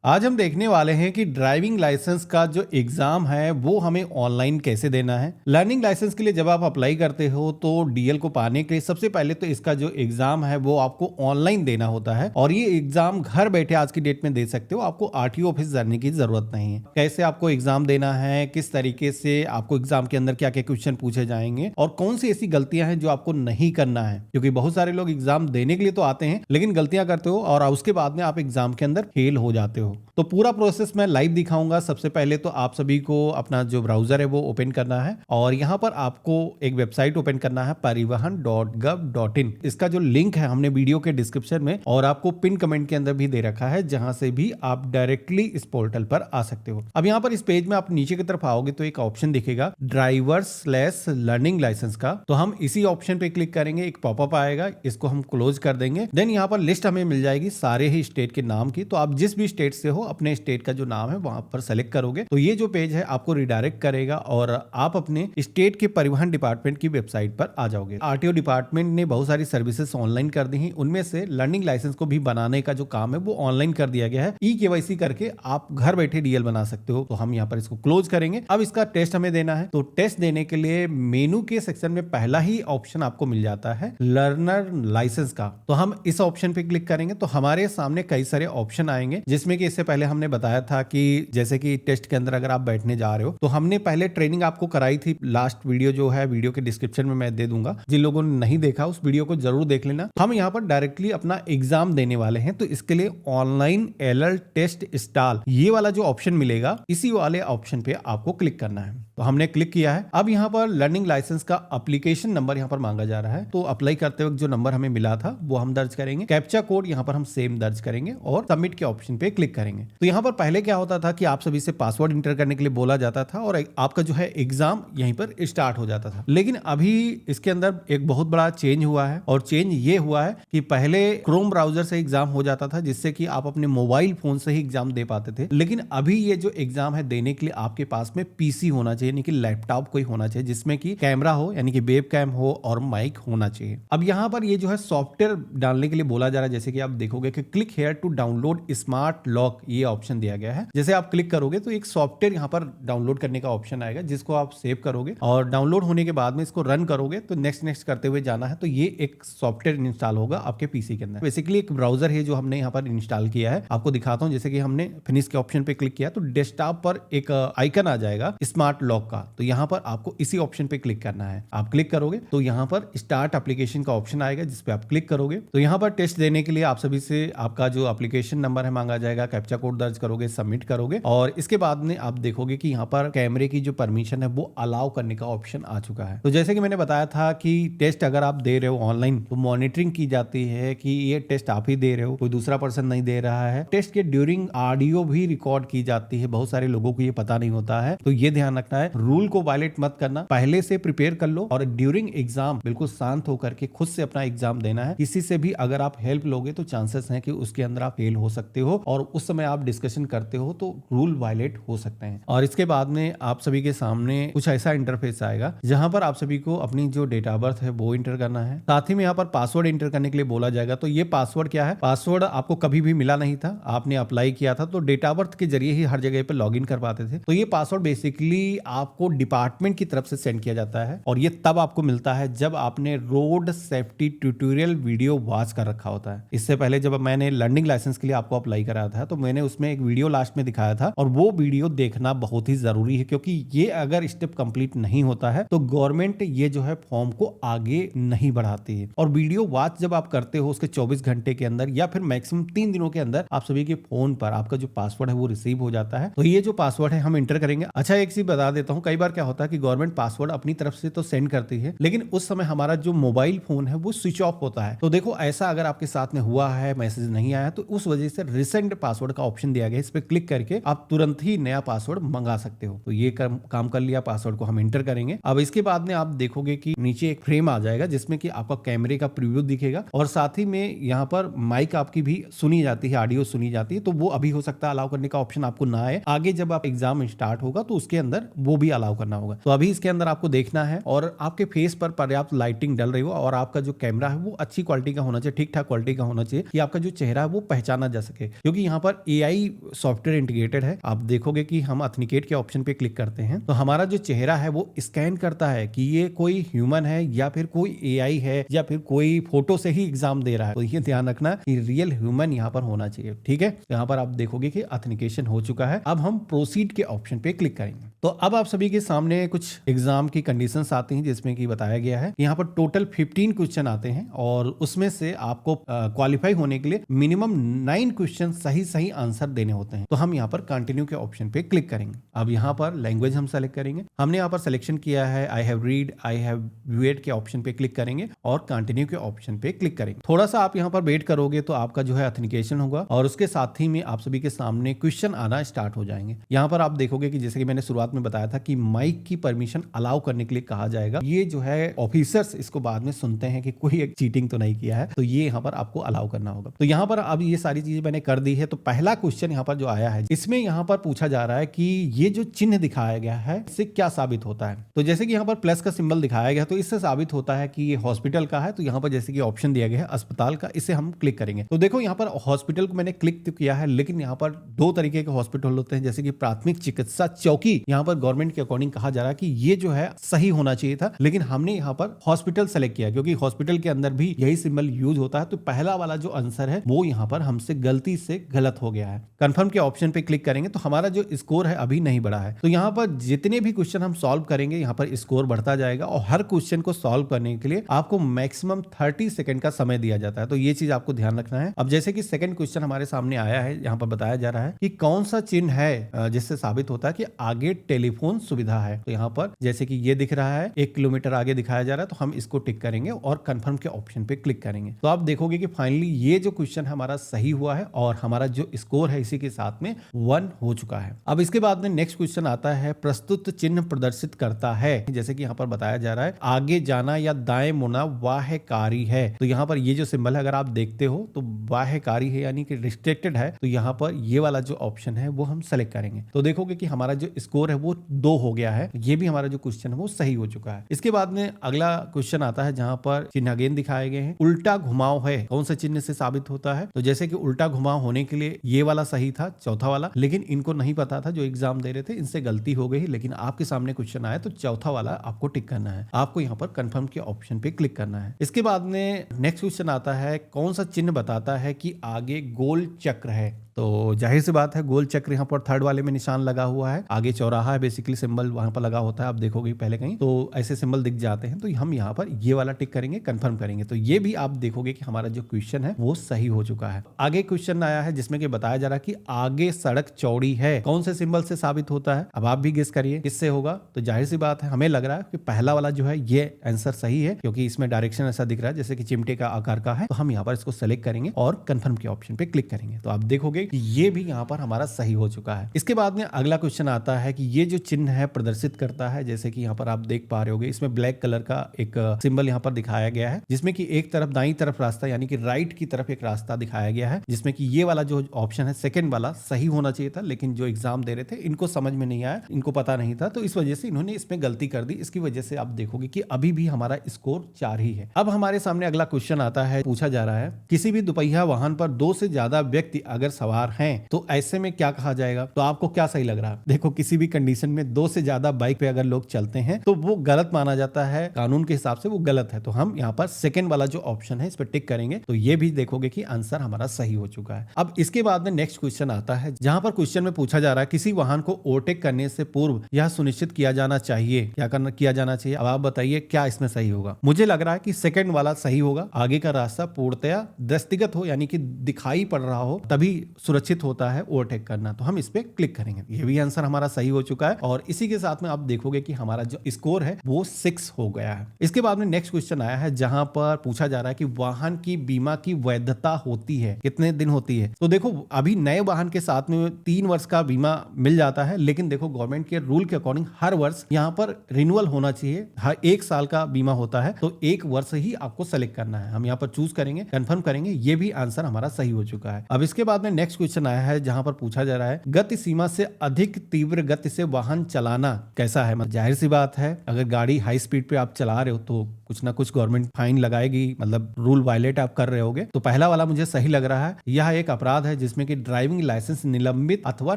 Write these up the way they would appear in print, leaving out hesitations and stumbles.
आज हम देखने वाले हैं कि ड्राइविंग लाइसेंस का जो एग्जाम है वो हमें ऑनलाइन कैसे देना है। लर्निंग लाइसेंस के लिए जब आप अप्लाई करते हो तो डीएल को पाने के लिए सबसे पहले तो इसका जो एग्जाम है वो आपको ऑनलाइन देना होता है और ये एग्जाम घर बैठे आज की डेट में दे सकते हो। आपको आरटीओ ऑफिस जाने की जरूरत नहीं है। कैसे आपको एग्जाम देना है, किस तरीके से आपको एग्जाम के अंदर क्या क्या क्वेश्चन पूछे जाएंगे और कौन सी ऐसी गलतियां हैं जो आपको नहीं करना है, क्योंकि बहुत सारे लोग एग्जाम देने के लिए तो आते हैं लेकिन गलतियां करते हो और उसके बाद में आप एग्जाम के अंदर फेल हो जाते हो। तो पूरा प्रोसेस मैं लाइव दिखाऊंगा। सबसे पहले तो आप सभी को अपना जो ब्राउजर है वो ओपन करना है और यहाँ पर आपको एक वेबसाइट ओपन करना है parivahan.gov.in। इसका जो लिंक है हमने वीडियो के डिस्क्रिप्शन में और आपको पिन कमेंट के अंदर भी दे रखा है, जहां से भी आप डायरेक्टली इस पोर्टल पर आ सकते हो। अब यहाँ पर इस पेज में आप नीचे की तरफ आओगे तो एक ऑप्शन दिखेगा ड्राइवर्स/लर्निंग लाइसेंस का, तो हम इसी ऑप्शन पे क्लिक करेंगे। एक पॉपअप आएगा, इसको हम क्लोज कर देंगे। देन यहाँ पर लिस्ट हमें मिल जाएगी सारे ही स्टेट के नाम की, तो आप जिस भी स्टेट से हो अपने स्टेट का जो नाम है वहां पर सेलेक्ट करोगे तो ये जो पेज है आपको रिडायरेक्ट करेगा और आप अपने स्टेट के परिवहन डिपार्टमेंट की वेबसाइट पर आ जाओगे। आरटीओ डिपार्टमेंट ने बहुत सारी सर्विसेज ऑनलाइन कर दी हैं, उनमें से लर्निंग लाइसेंस को भी बनाने का जो काम है वो ऑनलाइन कर दिया गया है। ई-केवाईसी करके आप घर बैठे डीएल बना सकते हो। तो हम यहाँ पर इसको क्लोज करेंगे। अब इसका टेस्ट हमें देना है, तो टेस्ट देने के लिए मेनू के सेक्शन में पहला ही ऑप्शन आपको मिल जाता है लर्नर लाइसेंस का। तो हम इस ऑप्शन पे क्लिक करेंगे तो हमारे सामने कई सारे ऑप्शन आएंगे, जिसमें कि इससे पहले हमने बताया था कि जैसे कि टेस्ट के अंदर अगर आप बैठने जा रहे हो तो हमने पहले ट्रेनिंग आपको कराई थी। लास्ट वीडियो जो है वीडियो के डिस्क्रिप्शन में मैं दे दूंगा, जिन लोगों ने नहीं देखा उस वीडियो को जरूर देख लेना। हम यहाँ पर डायरेक्टली अपना एग्जाम देने वाले हैं, तो इसके लिए ऑनलाइन एलएल टेस्ट इंस्टॉल ये वाला जो ऑप्शन मिलेगा इसी वाले ऑप्शन पे आपको क्लिक करना है। तो हमने क्लिक किया है। अब यहाँ पर लर्निंग लाइसेंस का एप्लीकेशन नंबर यहाँ पर मांगा जा रहा है, तो अप्लाई करते वक्त जो नंबर हमें मिला था वो हम दर्ज करेंगे। कैप्चा कोड यहाँ पर हम सेम दर्ज करेंगे और सबमिट के ऑप्शन पे क्लिक करेंगे। तो यहाँ पर पहले क्या होता था कि आप सभी से पासवर्ड इंटर करने के लिए बोला जाता था और आपका जो है एग्जाम यहीं पर स्टार्ट हो जाता था। लेकिन अभी इसके अंदर एक बहुत बड़ा चेंज हुआ है और चेंज ये हुआ है कि पहले क्रोम ब्राउजर से एग्जाम हो जाता था, जिससे कि आप अपने मोबाइल फोन से ही एग्जाम दे पाते थे। लेकिन अभी ये जो एग्जाम है देने के लिए आपके पास में पीसी होना चाहिए, यानी कि लैपटॉप कोई होना चाहिए जिसमें कि कैमरा हो, यानी कि वेब कैम हो और माइक होना चाहिए। अब यहाँ पर ये जो है सॉफ्टवेयर डालने के लिए बोला जा रहा है, जैसे कि आप देखोगे कि click here to download smart lock ये ऑप्शन दिया गया है। जैसे आप क्लिक करोगे तो एक सॉफ्टवेयर यहाँ पर डाउनलोड करने का ऑप्शन आएगा, जिसको आप सेव करोगे और डाउनलोड होने के बाद में इसको रन करोगे तो नेक्स्ट करते हुए जाना है। तो ये एक सॉफ्टवेयर इंस्टॉल होगा आपके पीसी के अंदर। बेसिकली एक ब्राउजर है जो हमने यहाँ पर इंस्टॉल किया है, आपको दिखाता हूँ। जैसे कि हमने फिनिश के ऑप्शन पे क्लिक किया तो डेस्कटॉप पर एक आइकन आ जाएगा स्मार्ट लॉक का, तो यहाँ पर आपको इसी ऑप्शन पे क्लिक करना है। आप क्लिक करोगे तो यहाँ पर स्टार्ट एप्लीकेशन का ऑप्शन आएगा, जिसपे आप क्लिक करोगे तो यहाँ पर टेस्ट देने के लिए आप सभी से आपका जो एप्लीकेशन नंबर है मांगा जाएगा। कैप्चा कोड दर्ज करोगे, सबमिट करोगे और इसके बाद में आप देखोगे कि यहाँ पर कैमरे की जो परमिशन है वो अलाउ करने का ऑप्शन आ चुका है। तो जैसे कि मैंने बताया था कि टेस्ट अगर आप दे रहे हो ऑनलाइन तो मॉनिटरिंग की जाती है कि ये टेस्ट आप ही दे रहे हो, कोई दूसरा पर्सन नहीं दे रहा है। टेस्ट के ड्यूरिंग ऑडियो भी रिकॉर्ड की जाती है, बहुत सारे लोगों को ये पता नहीं होता है, तो ये ध्यान रखना है। रूल को वायलेट मत करना, पहले से प्रिपेयर कर लो और ड्यूरिंग एग्जाम बिल्कुल शांत होकर के खुद से अपना एग्जाम देना है। किसी से भी अगर आप हेल्प लोगे तो चांसेस हैं कि उसके अंदर आप फेल हो सकते हो और उस समय आप डिस्कशन करते हो तो रूल वायलेट हो सकते हैं। और इसके बाद में आप सभी के सामने कुछ ऐसा इंटरफेस आएगा जहां पर आप सभी को अपनी जो डेट ऑफ बर्थ है वो इंटर करना है। साथ ही में यहाँ पर पासवर्ड इंटर करने के लिए बोला जाएगा। तो ये पासवर्ड क्या है, पासवर्ड आपको कभी भी मिला नहीं था, आपने अप्लाई किया था तो डेट ऑफ बर्थ के जरिए ही हर जगह पे लॉग इन कर पाते थे। तो ये पासवर्ड बेसिकली आपको डिपार्टमेंट की तरफ से सेंड किया जाता है और ये तब आपको मिलता है जब आपने road safety tutorial video watch कर रखा होता है। इससे पहले जब मैंने लर्निंग लाइसेंस के लिए आपको अप्लाई कराया था तो मैंने उसमें एक वीडियो लास्ट में दिखाया था और वो वीडियो देखना बहुत ही जरूरी है, क्योंकि ये अगर स्टेप कंप्लीट नहीं होता है तो गवर्नमेंट ये जो है फॉर्म को आगे नहीं बढ़ाती है। और वीडियो वॉच जब आप करते हो उसके 24 घंटे के अंदर या फिर मैक्सिमम 3 दिनों के अंदर आप सभी के फोन पर आपका जो पासवर्ड है वो रिसीव हो जाता है। तो ये जो पासवर्ड है हम इंटर करेंगे। अच्छा, एक चीज बता देता हूँ, कई बार क्या होता है कि गवर्नमेंट पासवर्ड अपनी तरफ से तो सेंड करती है लेकिन उस समय हमारा जो मोबाइल फोन है वो स्विच ऑफ होता है। तो देखो ऐसा अगर आपके साथ में हुआ है, मैसेज नहीं आया, तो उस वजह से रिसेंट पासवर्ड का ऑप्शन दिया गया है। इस पर क्लिक करके आप तुरंत ही नया पासवर्ड मंगा सकते हो। तो ये काम कर लिया, पासवर्ड को हम इंटर करेंगे। अब इसके बाद में आप देखोगे कि नीचे एक फ्रेम आ जाएगा जिसमें कि आपका कैमरे का प्रीव्यू दिखेगा और साथ ही में यहाँ पर माइक आपकी भी सुनी जाती है, ऑडियो सुनी जाती है। तो वो अभी हो सकता है अलाउ करने का ऑप्शन आपको ना आए, आगे जब आप एग्जाम स्टार्ट होगा तो उसके अंदर वो भी अलाउ करना होगा। तो अभी इसके अंदर आपको देखना है और आपके फेस पर पर्याप्त लाइटिंग डल रही हो और आपका जो कैमरा है वो अच्छी क्वालिटी का होना चाहिए, ठीक ठाक क्वालिटी का होना चाहिए कि आपका जो चेहरा है वो पहचाना जा सके, क्योंकि यहाँ पर पर AI सॉफ्टवेयर इंटीग्रेटेड है। आप देखोगे कि हम ऑथेंटिकेट के ऑप्शन पे क्लिक करते हैं तो हमारा जो चेहरा है वो स्कैन करता है कि ये कोई ह्यूमन है या फिर कोई AI है या फिर कोई फोटो से ही एग्जाम दे रहा है। तो ये ध्यान रखना कि रियल ह्यूमन यहाँ पर होना चाहिए। ठीक है, यहाँ पर आप देखोगे कि ऑथेंटिकेशन हो चुका है। अब हम प्रोसीड के ऑप्शन पे क्लिक करेंगे तो अब आप सभी के सामने कुछ एग्जाम की कंडीशंस आती हैं जिसमें कि बताया गया है यहाँ पर टोटल 15 क्वेश्चन आते हैं और उसमें से आपको क्वालिफाई होने के लिए मिनिमम 9 क्वेश्चन सही आंसर देने होते हैं। तो हम यहाँ पर कंटिन्यू के ऑप्शन पे क्लिक करेंगे। अब यहाँ पर लैंग्वेज हम सेलेक्ट करेंगे। हमने यहाँ पर सिलेक्शन किया है I have read, I have viewed के ऑप्शन पे क्लिक करेंगे और कंटिन्यू के ऑप्शन पे क्लिक करेंगे। थोड़ा सा आप यहाँ पर वेट करोगे तो आपका जो है ऑथेंटिकेशन होगा और उसके साथ ही में आप सभी के सामने क्वेश्चन आना स्टार्ट हो जाएंगे। यहाँ पर आप देखोगे कि जैसे कि मैंने शुरुआत में बताया था कि माइक की परमिशन अलाउ करने के लिए कहा जाएगा। ये जो है ऑफिसर्स इसको बाद में सुनते हैं कि कोई एक चीटिंग तो नहीं किया है, तो ये यहाँ पर आपको अलाउ करना होगा। तो यहाँ पर अब ये सारी चीजें मैंने कर दी है। तो पहला क्वेश्चन यहाँ पर जो आया है इसमें यहाँ पर पूछा जा रहा है कि ये जो चिन्ह दिखाया गया है इससे क्या साबित होता है। तो जैसे कि यहाँ पर प्लस का सिंबल दिखाया गया तो इससे साबित होता है कि ये हॉस्पिटल का है। तो यहाँ पर जैसे कि ऑप्शन दिया गया है अस्पताल का, इसे हम क्लिक करेंगे। तो देखो यहाँ पर हॉस्पिटल को मैंने क्लिक तो किया है लेकिन यहाँ पर दो तरीके के हॉस्पिटल होते हैं जैसे कि प्राथमिक चिकित्सा चौकी। यहाँ पर गवर्नमेंट के अकॉर्डिंग कहा जा रहा है कि ये जो है सही होना चाहिए था, लेकिन हमने यहाँ पर हॉस्पिटल सेलेक्ट किया क्योंकि हॉस्पिटल के अंदर भी यही सिंबल यूज होता है। तो पहला वाला जो आंसर है वो यहाँ पर हमसे गलती से गलत हो गया है। कंफर्म के ऑप्शन पे क्लिक करेंगे तो हमारा जो स्कोर है अभी नहीं बढ़ा है। तो यहाँ पर जितने भी क्वेश्चन हम सॉल्व करेंगे यहाँ पर स्कोर बढ़ता जाएगा और हर क्वेश्चन को सॉल्व करने के लिए आपको मैक्सिमम 30 सेकंड का समय दिया जाता है। तो ये चीज आपको ध्यान रखना है। अब जैसे कि सेकंड क्वेश्चन हमारे सामने आया है, यहाँ पर बताया जा रहा है कि कौन सा चिन्ह है जिससे साबित होता है कि आगे टेलीफोन सुविधा है। तो यहाँ पर जैसे कि ये दिख रहा है 1 किलोमीटर आगे दिखाया जा रहा है, तो हम इसको टिक करेंगे और कंफर्म के ऑप्शन पे क्लिक करेंगे। तो आप देखोगे कि फाइनली ये जो क्वेश्चन हमारा सही हुआ है और हमारा जो स्कोर है इसी के साथ में 1 हो चुका है। अब इसके बाद में नेक्स्ट क्वेश्चन आता है प्रस्तुत चिन्ह प्रदर्शित करता है। जैसे कि यहाँ पर बताया जा रहा है आगे जाना या दाएं मुड़ना बाह्यकारी है। तो यहाँ पर ये जो सिंबल है अगर आप देखते हो तो बाह्यकारी है यानी कि रिस्ट्रिक्टेड है। तो यहाँ पर ये वाला जो ऑप्शन है वो हम सेलेक्ट करेंगे। तो देखोगे कि हमारा जो स्कोर है वो 2 हो गया है। ये भी हमारा जो क्वेश्चन है वो सही हो चुका है। इसके बाद में अगला क्वेश्चन आता है जहां पर चिन्ह अगेन दिखाए गए हैं। उल्टा घुमाव है, कौन से चिन्ह से साबित होता है। तो जैसे कि उल्टा घुमाव होने के लिए ये वाला सही था, चौथा वाला, लेकिन इनको नहीं पता था जो एग्जाम दे रहे थे, इनसे गलती हो गई। लेकिन आपके सामने क्वेश्चन आया तो चौथा वाला आपको टिक करना है। आपको यहाँ पर कंफर्म के ऑप्शन पे क्लिक करना है। इसके बाद में नेक्स्ट क्वेश्चन आता है कौन सा चिन्ह बताता है कि आगे गोल चक्र है। तो जाहिर सी बात है गोल चक्र यहाँ पर थर्ड वाले में निशान लगा हुआ है। आगे चौराहा है, बेसिकली सिंबल वहां पर लगा होता है। आप देखोगे पहले कहीं तो ऐसे सिंबल दिख जाते हैं। तो हम यहाँ पर ये वाला टिक करेंगे, कंफर्म करेंगे। तो ये भी आप देखोगे कि हमारा जो क्वेश्चन है वो सही हो चुका है। आगे क्वेश्चन आया है जिसमें कि बताया जा रहा है कि आगे सड़क चौड़ी है, कौन से सिंबल से साबित होता है। अब आप भी गेस करिए किससे होगा। तो जाहिर सी बात है हमें लग रहा है कि पहला वाला जो है ये आंसर सही है क्योंकि इसमें डायरेक्शन ऐसा दिख रहा है जैसे कि चिमटे का आकार का है। तो हम यहाँ पर इसको सेलेक्ट करेंगे और कंफर्म के ऑप्शन पे क्लिक करेंगे। तो आप देखोगे कि ये भी यहाँ पर हमारा सही हो चुका है। इसके बाद में अगला क्वेश्चन आता है कि ये जो चिन्ह है प्रदर्शित करता है। जैसे कि यहाँ पर आप देख पा रहे होगे इसमें ब्लैक कलर का एक सिंबल यहाँ पर दिखाया गया है जिसमें कि एक तरफ दाईं तरफ रास्ता यानी कि राइट की तरफ एक रास्ता दिखाया गया है जिसमें कि ये वाला जो ऑप्शन है सेकंड वाला सही होना चाहिए था, लेकिन जो एग्जाम दे रहे थे इनको समझ में नहीं आया, इनको पता नहीं था, तो इस वजह से इन्होंने इसमें गलती कर दी। इसकी वजह से आप देखोगे कि अभी भी हमारा स्कोर 4 ही है। अब हमारे सामने अगला क्वेश्चन आता है, पूछा जा रहा है किसी भी दुपहिया वाहन पर 2 से ज्यादा व्यक्ति अगर सवार हैं तो ऐसे में क्या कहा जाएगा। तो आपको क्या सही लग रहा है। देखो किसी भी कंडीशन में 2 से ज्यादा बाइक पे अगर लोग चलते हैं तो वो गलत माना जाता है, कानून के हिसाब से वो गलत है। तो हम यहाँ पर सेकंड वाला जो ऑप्शन है इस पर टिक करेंगे। तो ये भी देखोगे कि आंसर हमारा सही हो चुका है। अब इसके बाद में नेक्स्ट क्वेश्चन आता है जहां पर क्वेश्चन में पूछा जा रहा है किसी वाहन को ओवरटेक करने से पूर्व यह सुनिश्चित किया जाना चाहिए, किया जाना चाहिए। अब आप बताइए क्या इसमें सही होगा। मुझे लग रहा है कि सेकंड वाला सही होगा। आगे का रास्ता पूर्णतया दृष्टिगत हो यानी कि दिखाई पड़ रहा हो तभी सुरक्षित होता है ओवरटेक करना। तो हम इस पे क्लिक करेंगे। ये भी आंसर हमारा सही हो चुका है और इसी के साथ में आप देखोगे कि हमारा जो स्कोर है वो 6 हो गया है। इसके बाद में नेक्स्ट क्वेश्चन आया है जहां पर पूछा जा रहा है कि वाहन की बीमा की वैधता होती है, कितने दिन होती है। तो देखो अभी नए वाहन के साथ में 3 वर्ष का बीमा मिल जाता है, लेकिन देखो गवर्नमेंट के रूल के अकॉर्डिंग हर वर्ष यहाँ पर रिन्यूअल होना चाहिए। हर 1 साल का बीमा होता है तो 1 वर्ष ही आपको सेलेक्ट करना है। हम यहाँ पर चूज करेंगे, कंफर्म करेंगे। ये भी आंसर हमारा सही हो चुका है। अब इसके बाद में नेक्स्ट नेक्स्ट क्वेश्चन आया है जहां पर पूछा जा रहा है गति सीमा से अधिक तीव्र गति से वाहन चलाना कैसा है। मतलब जाहिर सी बात है, अगर गाड़ी हाई स्पीड पे आप चला रहे हो तो कुछ ना कुछ गवर्नमेंट फाइन लगाएगी, मतलब रूल वायलेट आप कर रहे होगे। तो पहला वाला मुझे सही लग रहा है। यह एक अपराध है जिसमें कि ड्राइविंग लाइसेंस निलंबित अथवा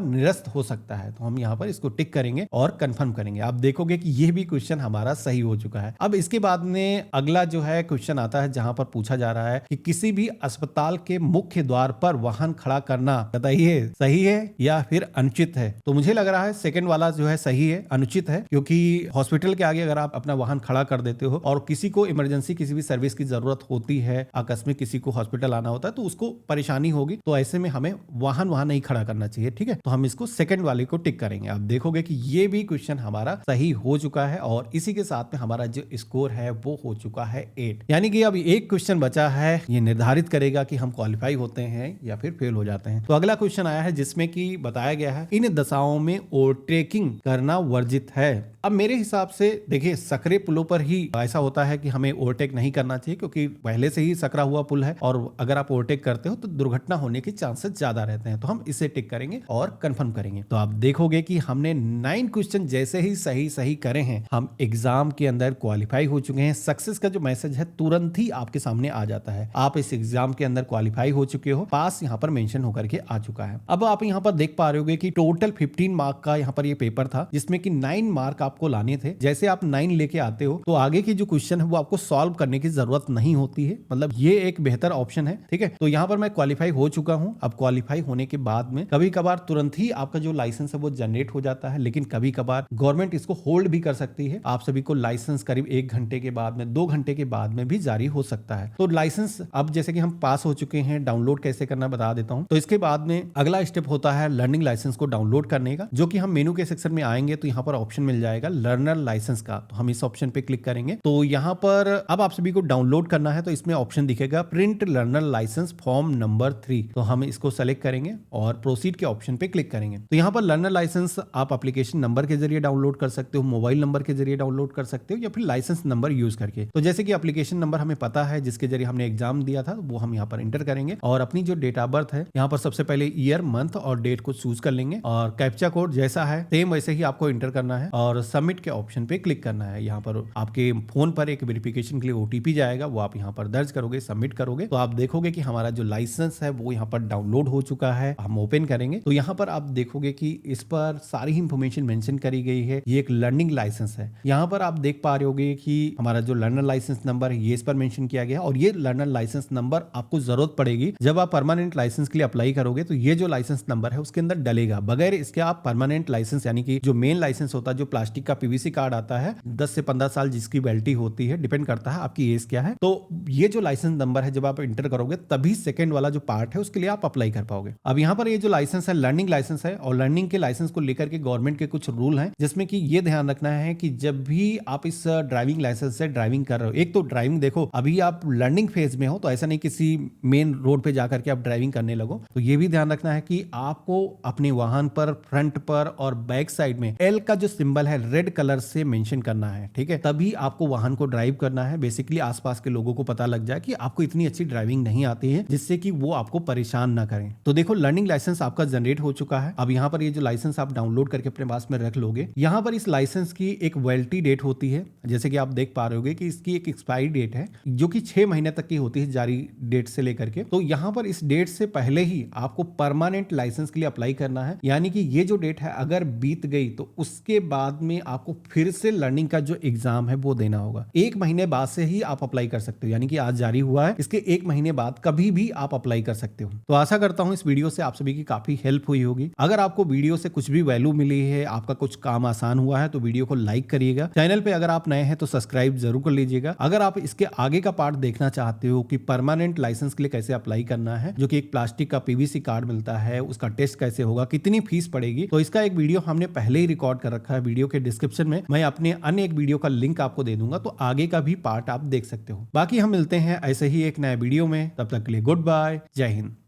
निरस्त हो सकता है। तो हम यहाँ पर इसको टिक करेंगे और कंफर्म करेंगे। आप देखोगे कि ये भी क्वेश्चन हमारा सही हो चुका है। अब इसके बाद में अगला जो है क्वेश्चन आता है जहां पर पूछा जा रहा है कि किसी भी अस्पताल के मुख्य द्वार पर वाहन खड़ा करना, बताइए सही है या फिर अनुचित है। तो मुझे लग रहा है सेकंड वाला जो है सही है, अनुचित है, क्योंकि हॉस्पिटल के आगे अगर आप अपना वाहन खड़ा कर देते हो और किसी को इमरजेंसी किसी भी सर्विस की जरूरत होती है, आकस्मिक किसी को हॉस्पिटल आना होता है तो उसको परेशानी होगी, तो ऐसे में हमें वाहन वहां नहीं खड़ा करना चाहिए। ठीक है, तो हम इसको सेकंड वाले को टिक करेंगे। आप देखोगे कि ये भी क्वेश्चन हमारा सही हो चुका है और इसी के साथ में हमारा जो स्कोर है वो हो चुका है 8। यानी कि अब एक क्वेश्चन बचा है, ये निर्धारित करेगा कि हम क्वालिफाई होते हैं या फिर फेल हो जाते हैं। तो अगला क्वेश्चन आया है जिसमें कि बताया गया है इन दशाओं में ओवरटेकिंग करना वर्जित है। अब मेरे हिसाब से देखिए, सकरे पुलों पर ही ऐसा होता है कि हमें ओवरटेक नहीं करना चाहिए, क्योंकि पहले से ही सकरा हुआ पुल है और अगर आप ओवरटेक करते हो तो दुर्घटना होने के चांसेस ज्यादा रहते हैं। तो हम इसे टिक करेंगे और कंफर्म करेंगे। तो आप देखोगे कि हमने 9 क्वेश्चन जैसे ही सही करे हैं, हम एग्जाम के अंदर क्वालिफाई हो चुके हैं। सक्सेस का जो मैसेज है तुरंत ही आपके सामने आ जाता है। आप इस एग्जाम के अंदर क्वालिफाई हो चुके हो, पास यहाँ पर मेंशन होकर के आ चुका है। अब आप यहाँ पर देख पा रहे होगे कि टोटल 15 मार्क का यहाँ पर ये पेपर था, जिसमें कि 9 मार्क आपको लाने थे। जैसे आप 9 लेके आते हो तो आगे की जो क्वेश्चन है वो आपको सॉल्व करने की जरूरत नहीं होती है। मतलब ये एक बेहतर ऑप्शन है। ठीक है, तो यहाँ पर मैं क्वालिफाई हो चुका हूँ। अब क्वालिफाई होने के बाद में कभी कभार तुरंत ही आपका जो लाइसेंस है वो जनरेट हो जाता है, लेकिन कभी कभार गवर्नमेंट इसको होल्ड भी कर सकती है। आप सभी को लाइसेंस करीब 1 घंटे के बाद में, 2 घंटे के बाद में भी जारी हो सकता है। तो लाइसेंस अब जैसे कि हम पास हो चुके हैं, डाउनलोड कैसे करना बता देता हूं। तो इसके बाद में अगला स्टेप होता है लर्निंग लाइसेंस को डाउनलोड करने का, जो कि हम मेनू के सेक्शन में आएंगे तो यहाँ पर ऑप्शन मिल जाएगा लर्नर लाइसेंस का। तो हम इस ऑप्शन पे क्लिक करेंगे। तो यहाँ पर अब आप सभी को डाउनलोड करना है, तो इसमें ऑप्शन दिखेगा print learner licence form number 3। तो हम इसको सेलेक्ट करेंगे और प्रोसीड के ऑप्शन पे क्लिक करेंगे। तो यहाँ पर लर्नर लाइसेंस आप एप्लीकेशन नंबर के जरिए डाउनलोड कर सकते हो, मोबाइल नंबर के जरिए डाउनलोड कर सकते हो, या फिर लाइसेंस नंबर यूज करके। तो जैसे कि एप्लीकेशन नंबर हमें पता है जिसके जरिए हमने एग्जाम दिया था, वो हम यहाँ पर एंटर करेंगे और अपनी जो डेट ऑफ बर्थ है यहाँ पर सबसे पहले ईयर, मंथ और डेट को चूज कर लेंगे और कैप्चा कोड जैसा है सेम वैसे ही आपको एंटर करना है और सबमिट के ऑप्शन पे क्लिक करना है। यहाँ पर आपके फोन पर एक वेरिफिकेशन के लिए ओटीपी जाएगा, वो आप यहाँ पर दर्ज करोगे, सबमिट करोगे तो आप देखोगे कि हमारा जो लाइसेंस है वो यहाँ पर डाउनलोड हो चुका है। हम ओपन करेंगे तो यहाँ पर आप देखोगे कि इस पर सारी इंफॉर्मेशन मेंशन करी गई है। ये एक लर्निंग लाइसेंस है। यहाँ पर आप देख पा रहे होगे कि हमारा जो लर्नर लाइसेंस नंबर है ये इस पर मेंशन किया गया है और ये लर्नर लाइसेंस नंबर आपको जरूरत पड़ेगी जब आप परमानेंट लाइसेंस के लिए अप्लाई करोगे। तो ये जो लाइसेंस नंबर है उसके अंदर डलेगा, बगैर इसके आप परमानेंट लाइसेंस यानी कि जो मेन लाइसेंस होता है, जो प्लास्टिक का पीवीसी कार्ड आता है 10 से 15 साल जिसकी वैलिडिटी होती है, डिपेंड करता है आपकी एज क्या है। तो ये जो लाइसेंस नंबर है जब आप इंटर करोगे तभी सेकंड वाला जो पार्ट है उसके लिए आप अप्लाई कर पाओगे। अब यहाँ पर ये जो लाइसेंस है लर्निंग लाइसेंस है और लर्निंग के लाइसेंस को लेकर के गवर्नमेंट के कुछ रूल हैं, जिसमें कि ये ध्यान रखना है कि जब भी आप इस ड्राइविंग लाइसेंस से ड्राइविंग कर रहे हो, एक तो ड्राइविंग देखो अभी आप लर्निंग फेज में हो तो ऐसा नहीं किसी मेन रोड पे जाकर के आप ड्राइविंग करने लगो। तो ये भी ध्यान रखना है कि आपको अपने वाहन पर फ्रंट पर और बैक साइड में एल का जो सिंबल है रेड कलर से मेंशन करना है। ठीक है, तभी आपको वाहन को ड्राइव करना है। बेसिकली आसपास के लोगों को पता लग जाए कि आपको इतनी अच्छी ड्राइविंग नहीं आती है, जिससे कि वो आपको परेशान ना करें। तो देखो लर्निंग लाइसेंस आपका जनरेट हो चुका है। अब यहाँ पर ये जो लाइसेंस आप डाउनलोड करके अपने पास में रख लोगे। यहाँ पर इस लाइसेंस की एक वैलिडिटी डेट होती है, जैसे कि आप देख पा रहे होगे कि इसकी एक एक्सपायरी डेट है जो कि 6 महीने तक की होती है जारी डेट से लेकर के। तो यहाँ पर इस डेट से पहले ही आपको परमानेंट लाइसेंस के लिए अप्लाई करना है, यानी कि ये जो डेट है अगर बीत गई तो उसके बाद में आपको फिर से लर्निंग का जो एग्जाम है वो देना होगा। 1 महीने बाद से ही आप अप्लाई कर सकते हो, यानी कि आज जारी हुआ है, इसके 1 महीने बाद कभी भी आप अप्लाई कर सकते हो। तो आशा करता हूं इस वीडियो से आप सभी की काफी हेल्प हुई होगी। अगर आपको वीडियो से कुछ भी वैल्यू मिली है, आपका कुछ काम आसान हुआ है, तो वीडियो को लाइक करिएगा। चैनल पे अगर आप नए हैं तो सब्सक्राइब जरूर कर लीजिएगा। अगर आप इसके आगे का पार्ट देखना चाहते हो कि परमानेंट लाइसेंस के लिए कैसे अप्लाई करना है, जो कि एक प्लास्टिक का पीवीसी कार्ड मिलता है, उसका टेस्ट कैसे होगा, कितनी फीस पड़ेगी, तो इसका एक वीडियो हमने पहले ही रिकॉर्ड कर रखा है। वीडियो के डिस्क्रिप्शन में मैं अपने अन्य एक वीडियो का लिंक आपको दे दूंगा, तो आगे का भी पार्ट आप देख सकते हो। बाकी हम मिलते हैं ऐसे ही एक नए वीडियो में, तब तक के लिए गुड बाय, जय हिंद।